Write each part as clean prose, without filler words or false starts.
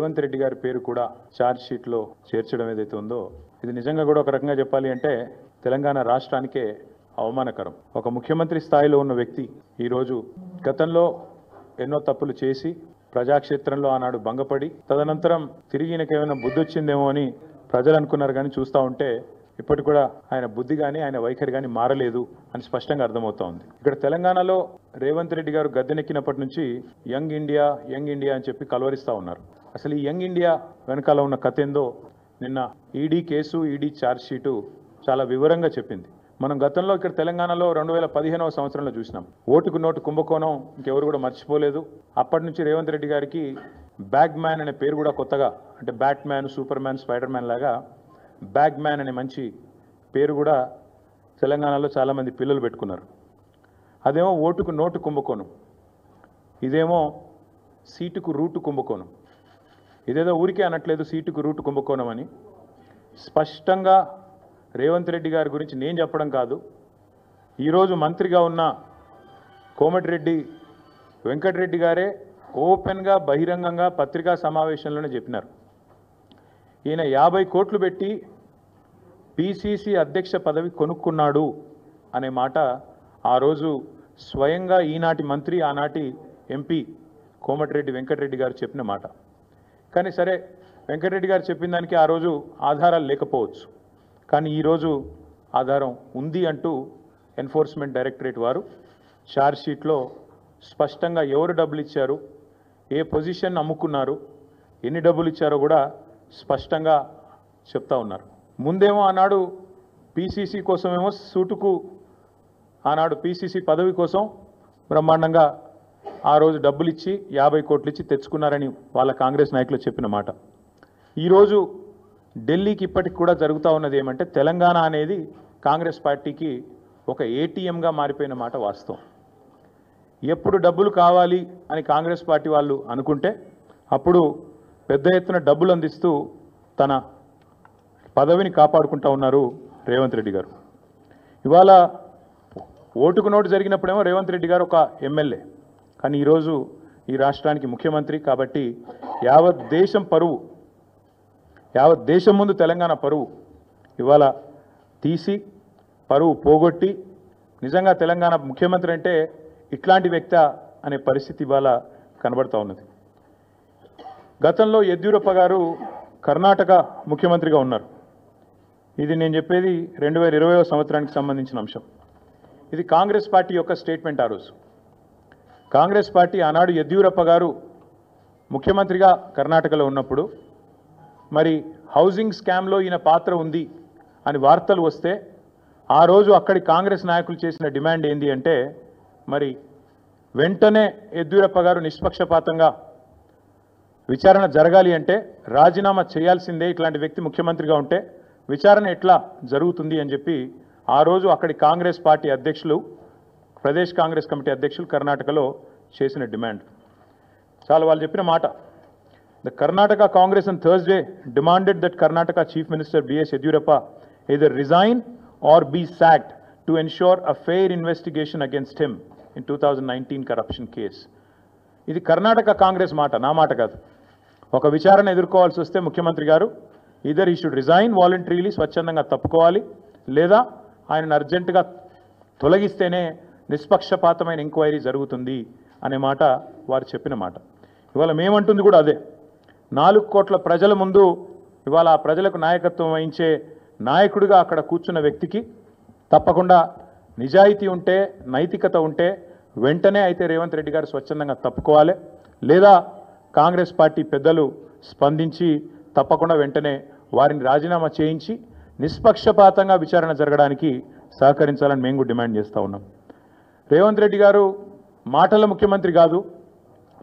రేవంత్ రెడ్డి గారి పేరు కూడా ఛార్జ్ షీట్లో చేర్చడం ఏదైతే ఉందో ఇది నిజంగా కూడా ఒక రకంగా చెప్పాలి అంటే తెలంగాణ రాష్ట్రానికే అవమానకరం. ఒక ముఖ్యమంత్రి స్థాయిలో ఉన్న వ్యక్తి ఈరోజు గతంలో ఎన్నో తప్పులు చేసి ప్రజాక్షేత్రంలో ఆనాడు భంగపడి తదనంతరం తిరిగి ఈయనకేమైనా బుద్ధి వచ్చిందేమో అని ప్రజలు అనుకున్నారు. కానీ చూస్తూ ఉంటే ఇప్పటికి కూడా ఆయన బుద్ధి కానీ ఆయన వైఖరి కానీ మారలేదు అని స్పష్టంగా అర్థమవుతా ఉంది. ఇక్కడ తెలంగాణలో రేవంత్ రెడ్డి గారు గద్దెనెక్కినప్పటి నుంచి యంగ్ ఇండియా అని చెప్పి కలవరిస్తూ ఉన్నారు. అసలు ఈ యంగ్ ఇండియా వెనకాల ఉన్న కథ ఏందో నిన్న ED case, ED charge sheet చాలా వివరంగా చెప్పింది. మనం గతంలో ఇక్కడ తెలంగాణలో 2015వ సంవత్సరంలో చూసినాం. ఓటుకు నోటు కుంభకోణం ఇంకెవరు కూడా మర్చిపోలేదు. అప్పటి నుంచి రేవంత్ రెడ్డి గారికి బ్యాగ్ మ్యాన్ అనే పేరు కూడా కొత్తగా, అంటే bat man, super man, spider man లాగా బ్యాగ్ మ్యాన్ అనే మంచి పేరు కూడా తెలంగాణలో చాలామంది పిల్లలు పెట్టుకున్నారు. అదేమో ఓటుకు నోటు కుంభకోణం, ఇదేమో సీటుకు రూటు కుంభకోణం. ఇదేదో ఊరికే అనట్లేదు సీటుకు రూటు కుంభకోణం అని. స్పష్టంగా రేవంత్ రెడ్డి గారి గురించి నేను చెప్పడం కాదు, ఈరోజు మంత్రిగా ఉన్న కోమటిరెడ్డి వెంకటరెడ్డి గారే ఓపెన్గా బహిరంగంగా పత్రికా సమావేశంలోనే చెప్పినారు. ఈయన 50 కోట్లు పెట్టి పిసిసి అధ్యక్ష పదవి కొనుక్కున్నాడు అనే మాట ఆ రోజు స్వయంగా ఈనాటి మంత్రి, ఆనాటి ఎంపీ కోమటిరెడ్డి వెంకటరెడ్డి గారు చెప్పిన మాట. కానీ సరే, వెంకటరెడ్డి గారు చెప్పిన దానికి ఆ రోజు ఆధారాలు లేకపోవచ్చు, కానీ ఈరోజు ఆధారం ఉంది అంటూ ఎన్ఫోర్స్మెంట్ డైరెక్టరేట్ వారు ఛార్జ్ షీట్లో స్పష్టంగా ఎవరు డబ్బులు ఇచ్చారు, ఏ పొజిషన్ అమ్ముకున్నారు, ఎన్ని డబ్బులు ఇచ్చారో కూడా స్పష్టంగా చెప్తా ఉన్నారు. ముందేమో ఆనాడు పిసిసి కోసమేమో సూటుకు ఆనాడు పిసిసి పదవి కోసం బ్రహ్మాండంగా ఆ రోజు డబ్బులు ఇచ్చి 50 కోట్లు ఇచ్చి తెచ్చుకున్నారని వాళ్ళ కాంగ్రెస్ నాయకులు చెప్పిన మాట. ఈరోజు ఢిల్లీకి ఇప్పటికి కూడా జరుగుతూ ఉన్నది ఏమంటే తెలంగాణ అనేది కాంగ్రెస్ పార్టీకి ఒక ఏటీఎంగా మారిపోయిన మాట వాస్తవం. ఎప్పుడు డబ్బులు కావాలి అని కాంగ్రెస్ పార్టీ వాళ్ళు అనుకుంటే అప్పుడు పెద్ద ఎత్తున డబ్బులు అందిస్తూ తన పదవిని కాపాడుకుంటూ ఉన్నారు రేవంత్ రెడ్డి గారు. ఇవాళ ఓటుకు నోటు జరిగినప్పుడేమో రేవంత్ రెడ్డి గారు ఒక ఎమ్మెల్యే, కానీ ఈరోజు ఈ రాష్ట్రానికి ముఖ్యమంత్రి. కాబట్టి యావత్ దేశం పరువు, యావత్ దేశం ముందు తెలంగాణ పరువు ఇవాళ తీసి పరువు పోగొట్టి నిజంగా తెలంగాణ ముఖ్యమంత్రి అంటే ఇట్లాంటి వ్యక్తి అనే పరిస్థితి ఇవాళ కనబడుతూ ఉన్నది. గతంలో యడ్యూరప్ప గారు కర్ణాటక ముఖ్యమంత్రిగా ఉన్నారు. ఇది నేను చెప్పేది 2020వ సంవత్సరానికి సంబంధించిన అంశం. ఇది కాంగ్రెస్ పార్టీ యొక్క స్టేట్మెంట్. ఆ రోజు కాంగ్రెస్ పార్టీ ఆనాడు యడ్యూరప్ప గారు ముఖ్యమంత్రిగా కర్ణాటకలో ఉన్నప్పుడు మరి హౌసింగ్ స్కామ్లో ఈయన పాత్ర ఉంది అని వార్తలు వస్తే ఆ రోజు అక్కడి కాంగ్రెస్ నాయకులు చేసిన డిమాండ్ ఏంది అంటే మరి వెంటనే యడ్యూరప్ప గారు నిష్పక్షపాతంగా విచారణ జరగాలి అంటే రాజీనామా చేయాల్సిందే, ఇట్లాంటి వ్యక్తి ముఖ్యమంత్రిగా ఉంటే విచారణ ఎట్లా జరుగుతుంది అని చెప్పి ఆ రోజు అక్కడి కాంగ్రెస్ పార్టీ అధ్యక్షులు, ప్రదేశ్ కాంగ్రెస్ కమిటీ అధ్యక్షులు కర్ణాటకలో చేసిన డిమాండ్ చాలా వాళ్ళు చెప్పిన మాట. The Karnataka Congress on Thursday demanded that Karnataka Chief Minister B.S. Yediyurappa either resign or be sacked to ensure a fair investigation against him in 2019 corruption case. ఇది కర్ణాటక కాంగ్రెస్ మాట, నా మాట కాదు. ఒక విచారణ ఎదుర్కోవాల్సి వస్తే ముఖ్యమంత్రి గారు ఈదర్ ఈ షుడ్ రిజైన్ వాలంటరీలీ, స్వచ్ఛందంగా తప్పుకోవాలి, లేదా ఆయనను అర్జెంటుగా తొలగిస్తేనే నిష్పక్షపాతమైన ఎంక్వైరీ జరుగుతుంది అనే మాట వారు చెప్పిన మాట. ఇవాళ మేమంటుంది కూడా అదే. 4 కోట్ల ప్రజల ముందు ఇవాళ ఆ ప్రజలకు నాయకత్వం వహించే నాయకుడిగా అక్కడ కూర్చున్న వ్యక్తికి తప్పకుండా నిజాయితీ ఉంటే, నైతికత ఉంటే వెంటనే అయితే రేవంత్ రెడ్డి గారు స్వచ్ఛందంగా తప్పుకోవాలి, లేదా కాంగ్రెస్ పార్టీ పెద్దలు స్పందించి తప్పకుండా వెంటనే వారిని రాజీనామా చేయించి నిష్పక్షపాతంగా విచారణ జరగడానికి సహకరించాలని మేము కూడా డిమాండ్ చేస్తూ ఉన్నాం. రేవంత్ రెడ్డి గారు మాటల ముఖ్యమంత్రి కాదు,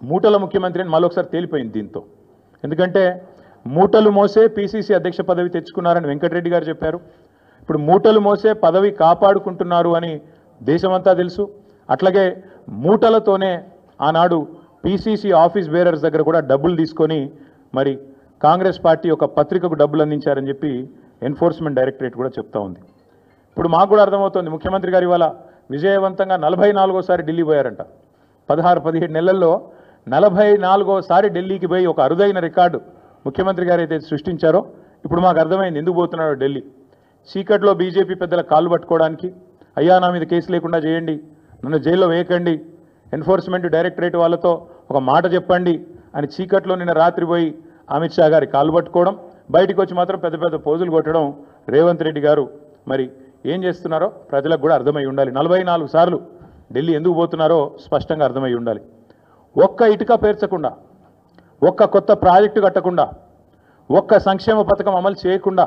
మూటల ముఖ్యమంత్రి అని మరొకసారి తేలిపోయింది దీంతో. ఎందుకంటే మూటలు మోసే పిసిసి అధ్యక్ష పదవి తెచ్చుకున్నారని వెంకటరెడ్డి గారు చెప్పారు. ఇప్పుడు మూటలు మోసే పదవి కాపాడుకుంటున్నారు అని దేశమంతా తెలుసు. అట్లాగే మూటలతోనే ఆనాడు పిసిసి ఆఫీస్ బేరర్స్ దగ్గర కూడా డబ్బులు తీసుకొని మరి కాంగ్రెస్ పార్టీ ఒక పత్రికకు డబ్బులు అందించారని చెప్పి ఎన్ఫోర్స్మెంట్ డైరెక్టరేట్ కూడా చెప్తా ఉంది. ఇప్పుడు మాకు కూడా అర్థమవుతోంది, ముఖ్యమంత్రి గారు ఇవాళ విజయవంతంగా 44వ సారి ఢిల్లీ పోయారంట. 16-17 నెలల్లో 44సారి ఢిల్లీకి పోయి ఒక అరుదైన రికార్డు ముఖ్యమంత్రి గారు అయితే సృష్టించారో ఇప్పుడు మాకు అర్థమైంది ఎందుకు పోతున్నాడో ఢిల్లీ. చీకట్లో బీజేపీ పెద్దల కాళ్ళు పట్టుకోవడానికి, అయ్యా నా మీద కేసు లేకుండా చేయండి, నన్ను జైల్లో వేయకండి, ఎన్ఫోర్స్మెంట్ డైరెక్టరేట్ వాళ్ళతో ఒక మాట చెప్పండి అని చీకట్లో నిన్న రాత్రి పోయి అమిత్ షా గారి కాళ్ళు పట్టుకోవడం, బయటికి వచ్చి మాత్రం పెద్ద పెద్ద పోజులు కొట్టడం రేవంత్ రెడ్డి గారు మరి ఏం చేస్తున్నారో ప్రజలకు కూడా అర్థమై ఉండాలి. 44 సార్లు ఢిల్లీ ఎందుకు పోతున్నారో స్పష్టంగా అర్థమై ఉండాలి. ఒక్క ఇటుక పేర్చకుండా, ఒక్క కొత్త ప్రాజెక్టు కట్టకుండా, ఒక్క సంక్షేమ పథకం అమలు చేయకుండా,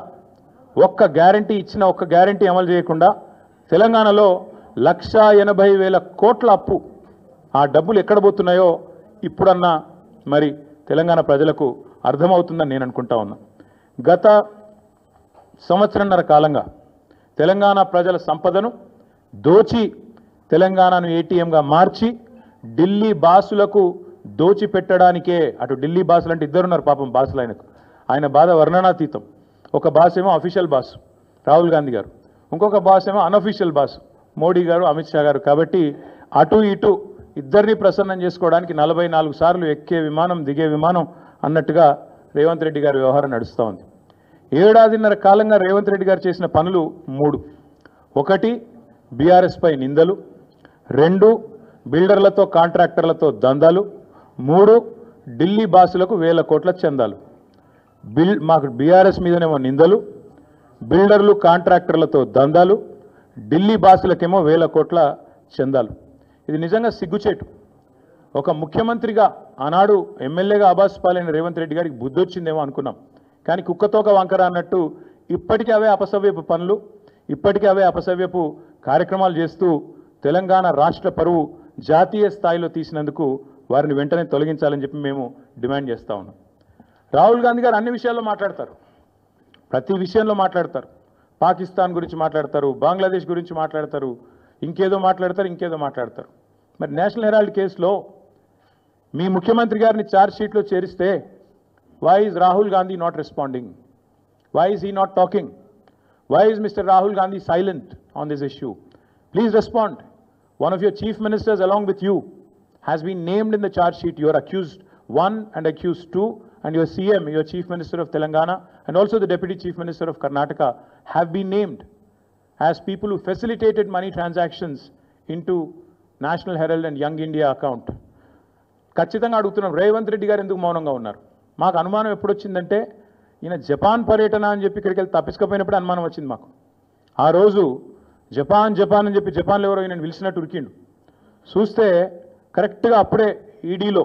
ఒక్క గ్యారంటీ ఇచ్చిన ఒక్క గ్యారంటీ అమలు చేయకుండా తెలంగాణలో 1,80,000 కోట్ల అప్పు. ఆ డబ్బులు ఎక్కడ పోతున్నాయో ఇప్పుడన్నా మరి తెలంగాణ ప్రజలకు అర్థమవుతుందని నేను అనుకుంటా ఉన్నా. గత సంవత్సరంన్నర కాలంగా తెలంగాణ ప్రజల సంపదను దోచి తెలంగాణను ఏటీఎంగా మార్చి ఢిల్లీ బాసులకు దోచిపెట్టడానికే, అటు ఢిల్లీ బాసులు అంటే ఇద్దరున్నారు పాపం బాసులు, ఆయన బాధ వర్ణనాతీతం. ఒక బాస్ ఏమో అఫీషియల్ బాస్ రాహుల్ గాంధీ గారు, ఇంకొక బాస్ ఏమో అన్అఫీషియల్ బాస్ మోడీ గారు, అమిత్ షా గారు. కాబట్టి అటు ఇటు ఇద్దరిని ప్రసన్నం చేసుకోవడానికి 44 సార్లు ఎక్కే విమానం దిగే విమానం అన్నట్టుగా రేవంత్ రెడ్డి గారి వ్యవహారం నడుస్తూ ఉంది. 7 ఏడాదిన్నర కాలంగా రేవంత్ రెడ్డి గారు చేసిన పనులు 3. 1 బీఆర్ఎస్ పై నిందలు, 2 బిల్డర్లతో కాంట్రాక్టర్లతో దందాలు, 3 ఢిల్లీ బాసులకు 1000 కోట్ల చందాలు. మాకు బీఆర్ఎస్ మీదనేమో నిందలు, బిల్డర్లు కాంట్రాక్టర్లతో దందాలు, ఢిల్లీ బాసులకేమో 1000 కోట్ల చందాలు. ఇది నిజంగా సిగ్గుచేటు. ఒక ముఖ్యమంత్రిగా ఆనాడు ఎమ్మెల్యేగా ఆబాస్ పాలైన రేవంత్ రెడ్డి గారికి బుద్ధి వచ్చిందేమో అనుకున్నాం. కానీ కుక్కతోక వంకర అన్నట్టు ఇప్పటికీ అవే అపసవ్యపు పనులు, ఇప్పటికీ అవే అపసవ్యపు కార్యక్రమాలు చేస్తూ తెలంగాణ రాష్ట్ర పరువు జాతీయ స్థాయిలో తీసినందుకు వారిని వెంటనే తొలగించాలని చెప్పి మేము డిమాండ్ చేస్తూ ఉన్నాం. రాహుల్ గాంధీ గారు అన్ని విషయాల్లో మాట్లాడతారు, ప్రతి విషయంలో మాట్లాడతారు. పాకిస్తాన్ గురించి మాట్లాడతారు, బంగ్లాదేశ్ గురించి మాట్లాడతారు, ఇంకేదో మాట్లాడతారు. మరి నేషనల్ హెరాల్డ్ కేసులో మీ ముఖ్యమంత్రి గారిని ఛార్జ్ షీట్లో చేరిస్తే why is Rahul Gandhi not responding? Why is he not talking? Why is Mr. Rahul Gandhi silent on this issue? Please respond. One of your chief ministers along with you has been named in the charge sheet. You are accused 1 and accused 2, and your CM, your chief minister of Telangana, and also the deputy chief minister of Karnataka have been named as people who facilitated money transactions into National Herald and Young India account. ఖచ్చితంగా అడుగుతున్నాం, రేవంత్ రెడ్డి గారు ఎందుకు మౌనంగా ఉన్నారు? మాకు అనుమానం ఎప్పుడు వచ్చిందంటే ఈయన జపాన్ పర్యటన అని చెప్పి ఇక్కడికి వెళ్ళి తప్పించుకపోయినప్పుడు అనుమానం వచ్చింది మాకు. ఆ రోజు జపాన్ అని చెప్పి జపాన్లో ఎవరో ఈయన పిలిచినట్టు ఉరికిండు. చూస్తే కరెక్ట్గా అప్పుడే ఈడీలో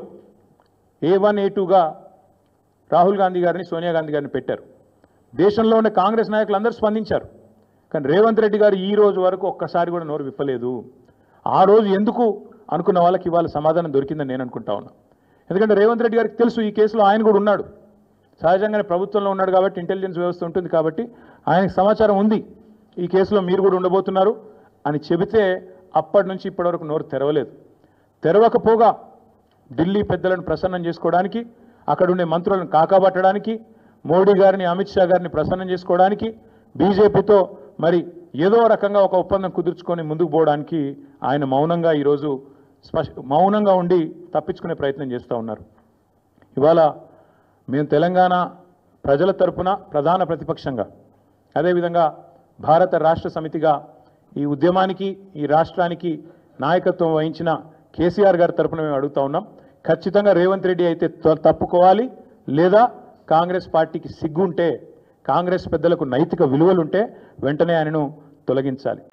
A1 A2గా రాహుల్ గాంధీ గారిని, సోనియా గాంధీ గారిని పెట్టారు. దేశంలో ఉన్న కాంగ్రెస్ నాయకులు అందరూ స్పందించారు. కానీ రేవంత్ రెడ్డి గారు ఈ రోజు వరకు ఒక్కసారి కూడా నోరు విప్పలేదు. ఆ రోజు ఎందుకు అనుకున్న వాళ్ళకి ఇవాళ సమాధానం దొరికిందని నేను అనుకుంటా ఉన్నా. ఎందుకంటే రేవంత్ రెడ్డి గారికి తెలుసు ఈ కేసులో ఆయన కూడా ఉన్నాడు, సహజంగానే ప్రభుత్వంలో ఉన్నాడు కాబట్టి ఇంటెలిజెన్స్ వ్యవస్థ ఉంటుంది కాబట్టి ఆయనకు సమాచారం ఉంది ఈ కేసులో మీరు కూడా ఉండబోతున్నారు అని చెబితే అప్పటి నుంచి ఇప్పటి వరకు నోరు తెరవలేదు. తెరవకపోగా ఢిల్లీ పెద్దలను ప్రసన్నం చేసుకోవడానికి, అక్కడ ఉండే మంత్రులను కాకాబట్టడానికి, మోడీ గారిని, అమిత్ షా గారిని ప్రసన్నం చేసుకోవడానికి, బీజేపీతో మరి ఏదో రకంగా ఒక ఒప్పందం కుదుర్చుకొని ముందుకు పోవడానికి ఆయన మౌనంగా ఈరోజు మౌనంగా ఉండి తప్పించుకునే ప్రయత్నం చేస్తూ ఉన్నారు. ఇవాళ మేము తెలంగాణ ప్రజల తరపున ప్రధాన ప్రతిపక్షంగా, అదేవిధంగా భారత రాష్ట్ర సమితిగా ఈ ఉద్యమానికి, ఈ రాష్ట్రానికి నాయకత్వం వహించిన కేసీఆర్ గారి తరపున మేము అడుగుతా ఉన్నాం. ఖచ్చితంగా రేవంత్ రెడ్డి అయితే తప్పుకోవాలి, లేదా కాంగ్రెస్ పార్టీకి సిగ్గుంటే, కాంగ్రెస్ పెద్దలకు నైతిక విలువలుంటే వెంటనే ఆయనను తొలగించాలి.